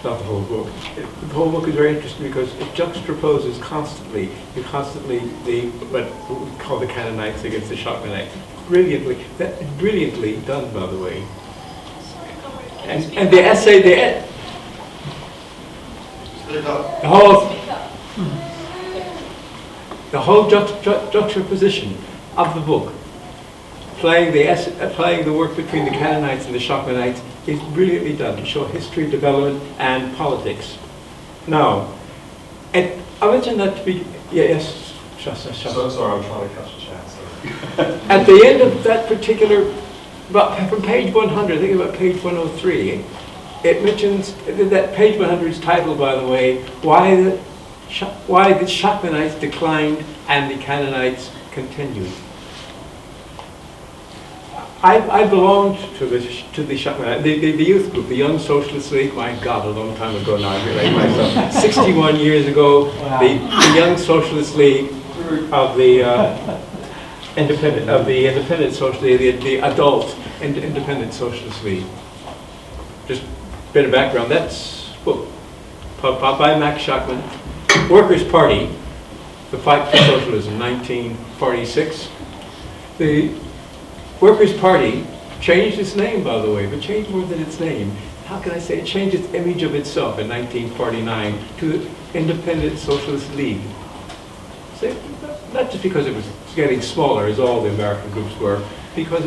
not the whole book. The whole book is very interesting because it juxtaposes constantly, what we call the Canaanites against the Shachtmanites. Brilliantly done, by the way. And the essay, the whole juxtaposition of the book, playing the work between the Canaanites and the Shachtmanites, is brilliantly done to show history, development, and politics. Now, and I mentioned that to be, yes, So sorry, I'm trying to catch a chat. So. At the end of that particular, from page 100, I think about page 103, it mentions that page 100 is titled, by the way, why the Shachtmanites declined and the Canaanites continued. I belonged to the Shachtman, the youth group, the Young Socialist League. My God, a long time ago now. I realize myself. 61 years ago, wow. the Young Socialist League of the Independent Socialist League, the adult Independent Socialist League. Just a bit of background. That's by Max Shachtman, Workers' Party, the Fight for Socialism, 1946. The Workers' Party changed its name, by the way, but changed more than its name. How can I say it? Changed its image of itself in 1949 to the Independent Socialist League. So, not just because it was getting smaller, as all the American groups were, because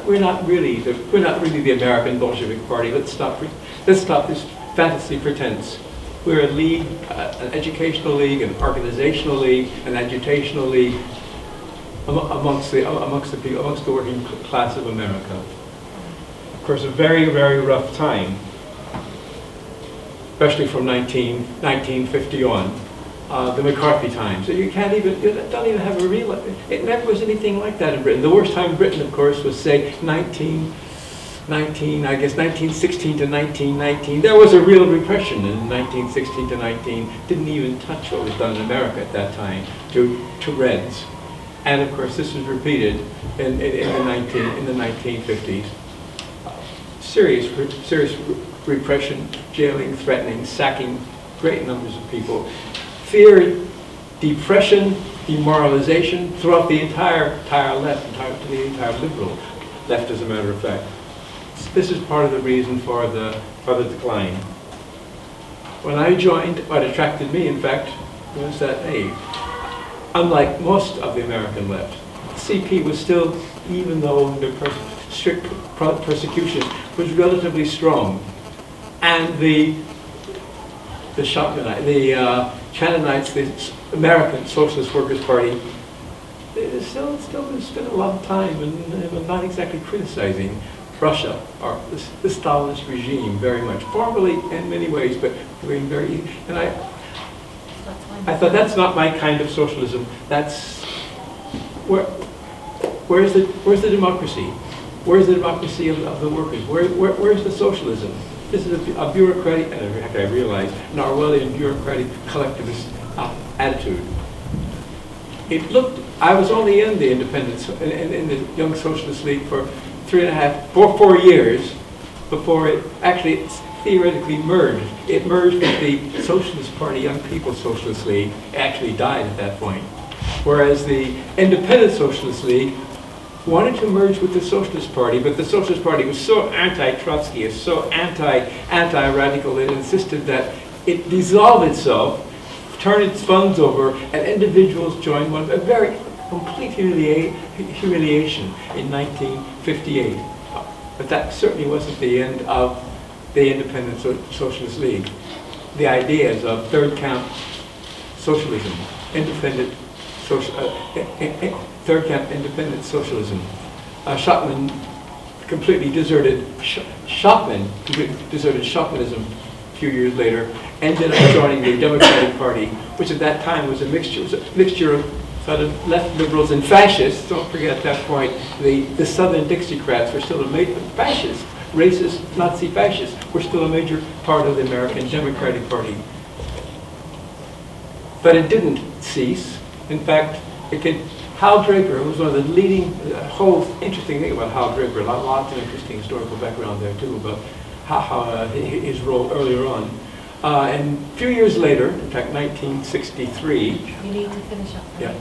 we're not really the American Bolshevik Party. Let's stop this fantasy pretense. We're a league, an educational league, an organizational league, an agitational league, amongst the working class of America. Of course, a very, very rough time, especially from 1950 on, the McCarthy times. So you don't even have a real. It never was anything like that in Britain. The worst time in Britain, of course, was say 1916 to 1919. There was a real repression in 1916 to 19. Didn't even touch what was done in America at that time to Reds. And of course, this was repeated in the 1950s. Serious repression, jailing, threatening, sacking great numbers of people. Fear, depression, demoralization throughout the entire left, the entire liberal left, as a matter of fact. This is part of the reason for the decline. When I joined, what attracted me, in fact, was that unlike most of the American left, CP was still, even though under strict persecution, was relatively strong. And the Canaanites, the American Socialist Workers' Party, they still spent a lot of time and not exactly criticizing Russia or the Stalinist regime very much. Formally in many ways, but doing very, and I thought that's not my kind of socialism. That's where's the democracy? Where's the democracy of the workers? Where's the socialism? This is a bureaucratic, and in fact I realize, an Orwellian bureaucratic collectivist attitude. I was only in the independence, in the Young Socialist League for 4 years before it actually theoretically merged. It merged with the Socialist Party, Young People's Socialist League. It actually died at that point. Whereas the Independent Socialist League wanted to merge with the Socialist Party, but the Socialist Party was so anti-Trotskyist, so anti-radical, it insisted that it dissolve itself, turn its funds over, and individuals join one. A very complete humiliation in 1958. But that certainly wasn't the end of the Independent Socialist League. The ideas of third camp socialism, third camp independent socialism. Shachtman completely deserted Shachtmanism a few years later, ended up joining the Democratic Party, which at that time was a mixture of sort of left liberals and fascists. Don't forget at that point, the Southern Dixiecrats were still fascists, racist, Nazi fascists, were still a major part of the American Democratic Party. But it didn't cease. In fact, Hal Draper was one of the leading, whole interesting thing about Hal Draper, lots of interesting historical background there too, about his role earlier on. And a few years later, in fact 1963, You need to finish up. yeah,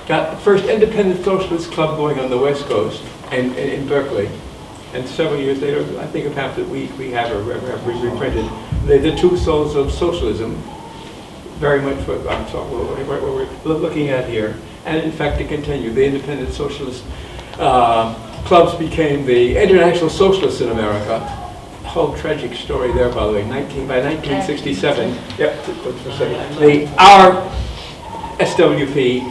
got the first independent socialist club going on the West Coast and in Berkeley. And several years later, I think a pamphlet we have reprinted, the Two Souls of Socialism, very much what we're looking at here. And in fact, to continue, the independent socialist clubs became the international socialists in America. A whole tragic story there, by the way. By 1967, our SWP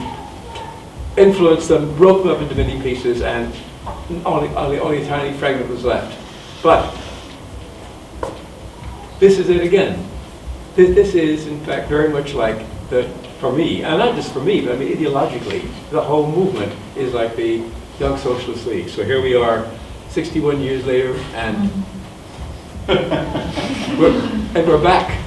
influenced them, broke them up into many pieces, and only a tiny fragment was left. But this is it again. This is, in fact, very much like for me, and not just for me, but I mean ideologically, the whole movement is like the Young Socialist League. So here we are, 61 years later, and we're back.